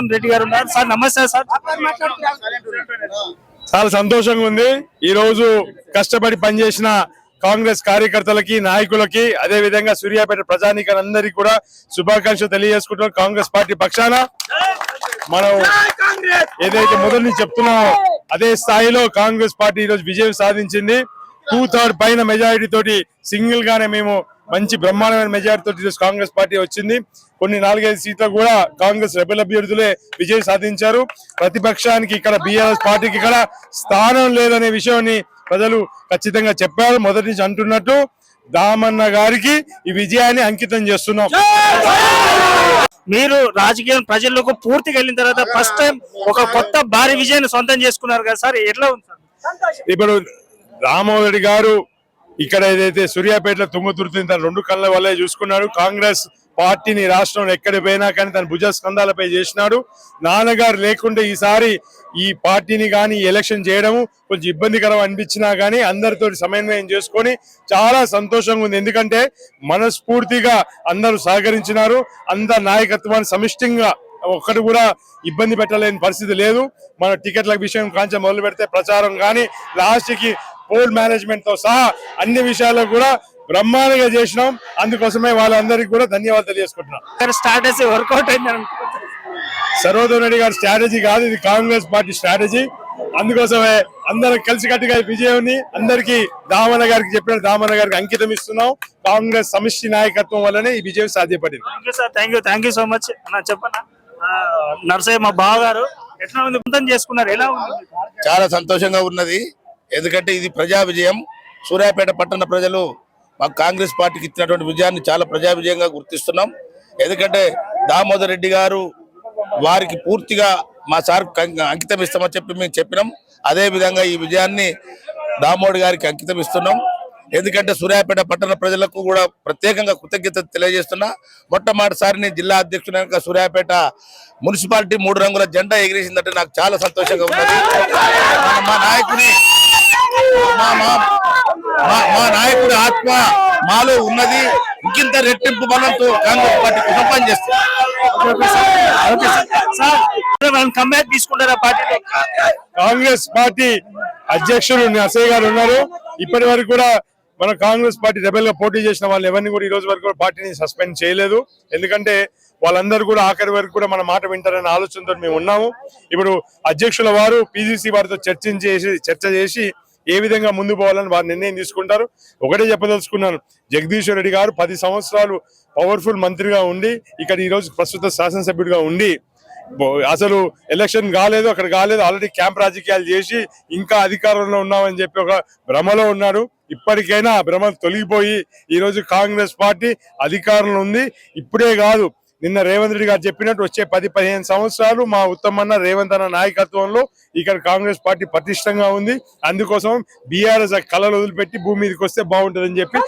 మధుసూదన్ రెడ్డి గారు ఉన్నారు. సార్ నమస్తే సార్. చాలా సంతోషంగా ఉంది. ఈ రోజు కష్టపడి పనిచేసిన కాంగ్రెస్ కార్యకర్తలకి, నాయకులకి, అదే విధంగా సూర్యాపేట ప్రజానీకులందరికీ కూడా శుభాకాంక్షలు తెలియజేసుకుంటున్నాం. కాంగ్రెస్ పార్టీ పక్షాన మనం ఏదైతే మొదటి నుంచి చెప్తున్నామో అదే స్థాయిలో కాంగ్రెస్ పార్టీ ఈరోజు విజయం సాధించింది. 2/3 పైన మెజారిటీ తోటి సింగిల్ గానే మేము మంచి బ్రహ్మాండమైన మెజారిటీ తోటి కాంగ్రెస్ పార్టీ వచ్చింది. కొన్ని 4-5 సీట్లు కూడా కాంగ్రెస్ రెబెల్ అభ్యర్థులే విజయం సాధించారు. ప్రతిపక్షానికి ఇక్కడ బీఆర్ఎస్ పార్టీకి ఇక్కడ స్థానం లేదనే విషయాన్ని ప్రజలు ఖచ్చితంగా చెప్పారు. మొదటి నుంచి అంటున్నట్టు దామన్న గారికి ఈ విజయాన్ని అంకితం చేస్తున్నాం. మీరు రాజకీయం ప్రజలకు పూర్తిగా వెళ్ళిన తర్వాత ఫస్ట్ టైం ఒక కొత్త భారీ విజయాన్ని సొంతం చేసుకున్నారు కదా సార్, ఎట్లా ఉంది సార్? ఇప్పుడు రామ్మోహన్ రెడ్డి గారు ఇక్కడ ఏదైతే సూర్యాపేటలో తుంగతుర్తిని తన 2 కళ్ళ వల్లే చూసుకున్నాడు. కాంగ్రెస్ పార్టీని రాష్ట్రంలో ఎక్కడికి పోయినా కానీ తన భుజ స్కంధాలపై చేసినాడు. నాన్నగారు లేకుంటే ఈసారి ఈ పార్టీని కానీ ఎలక్షన్ చేయడము కొంచెం ఇబ్బందికరం అనిపించినా కానీ అందరితో సమన్వయం చేసుకొని చాలా సంతోషంగా ఉంది. ఎందుకంటే మనస్ఫూర్తిగా అందరూ సహకరించినారు. అందరి నాయకత్వాన్ని సమిష్టిగా ఒక్కటి కూడా ఇబ్బంది పెట్టలేని పరిస్థితి లేదు. మన టికెట్ల విషయం కాంచె మొదలు పెడితే ప్రచారం కానీ లాస్ట్ కి పోల్ మేనేజ్మెంట్ తో సహా అన్ని విషయాల్లో కూడా బ్రహ్మాండంగా చేసినాం. అందుకోసమే వాళ్ళందరికీ కూడా ధన్యవాదాలు తెలియజేసుకుంటున్నాం. స్ట్రాటజీ వర్కౌట్ అయింది. సర్వోదన్ రెడ్డి గారి స్ట్రాటజీ కాదు, ఇది కాంగ్రెస్ పార్టీ స్ట్రాటజీ. అందుకోసమే అందరం కలిసికట్టుగా విజయాన్ని అందరికీ దామన్న గారికి చెప్పిన దామన్న గారికి అంకితం ఇస్తున్నాం. కాంగ్రెస్ సమిష్టి నాయకత్వం వల్లనే ఈ విజయం సాధ్యపడింది. Thank you so much. చెప్పనా నర్సయ్య మా బావగారు ఎట్లా ఉంది, మొత్తం చేసుకున్నారు, ఎలా ఉంది? చాలా సంతోషంగా ఉన్నది. ఎందుకంటే ఇది ప్రజా విజయం. సూర్యాపేట పట్టణ ప్రజలు మాకు కాంగ్రెస్ పార్టీకి ఇచ్చినటువంటి విజయాన్ని చాలా ప్రజా విజయంగా గుర్తిస్తున్నాం. ఎందుకంటే దామోదర్ రెడ్డి గారు వారికి పూర్తిగా మా సార్ అంకితం ఇస్తామని చెప్పి మేము చెప్పినాం. అదే విధంగా ఈ విజయాన్ని దామోదర్ గారికి అంకితం ఇస్తున్నాం. ఎందుకంటే సూర్యాపేట పట్టణ ప్రజలకు కూడా ప్రత్యేకంగా కృతజ్ఞత తెలియజేస్తున్నా. మొట్టమొదటిసారి నేను జిల్లా అధ్యక్షుడిగా సూర్యాపేట మున్సిపాలిటీ 3 రంగుల జెండా ఎగిరేసిందంటే నాకు చాలా సంతోషంగా ఉన్నది. మా నాయకుడి ఆత్మ మాలో ఉన్నది. ఇంకింత రెట్టింపు బలంతో కాంగ్రెస్ పార్టీ పనిచేస్తుంది. కాంగ్రెస్ పార్టీ అధ్యక్షుడు నర్సయ్య గారు ఉన్నారు. ఇప్పటి వరకు కూడా మన కాంగ్రెస్ పార్టీ రెబెల్ గా పోటీ చేసిన వాళ్ళు ఎవరిని కూడా ఈ రోజు వరకు పార్టీని సస్పెండ్ చేయలేదు. ఎందుకంటే వాళ్ళందరూ కూడా ఆఖరి వరకు కూడా మన మాట వింటారనే ఆలోచనతో మేము ఉన్నాము. ఇప్పుడు అధ్యక్షుల వారు పిసిసి వారితో చర్చ చేసి ఏ విధంగా ముందు పోవాలని వారు నిర్ణయం తీసుకుంటారు. ఒకటే చెప్పదలుచుకున్నాను, జగదీశ్వర్ రెడ్డి గారు 10 సంవత్సరాలు పవర్ఫుల్ మంత్రిగా ఉండి ఇక్కడ ఈ రోజు ప్రస్తుత శాసనసభ్యుడిగా ఉండి అసలు ఎలక్షన్ కాలేదు, అక్కడ కాలేదు, ఆల్రెడీ క్యాంప్ రాజకీయాలు చేసి ఇంకా అధికారంలో ఉన్నామని చెప్పి ఒక భ్రమలో ఉన్నాడు. ఇప్పటికైనా భ్రమ తొలగిపోయి ఈ రోజు కాంగ్రెస్ పార్టీ అధికారంలో ఉంది. ఇప్పుడే కాదు, నిన్న రేవంత్ రెడ్డి గారు చెప్పినట్టు వచ్చే 10-15 సంవత్సరాలు మా ఉత్తమన్న రేవంత్ అన్న నాయకత్వంలో ఇక్కడ కాంగ్రెస్ పార్టీ పటిష్టంగా ఉంది. అందుకోసం బీఆర్ఎస్ కళలు వదిలిపెట్టి భూమి మీదకి వస్తే బాగుంటుందని చెప్పి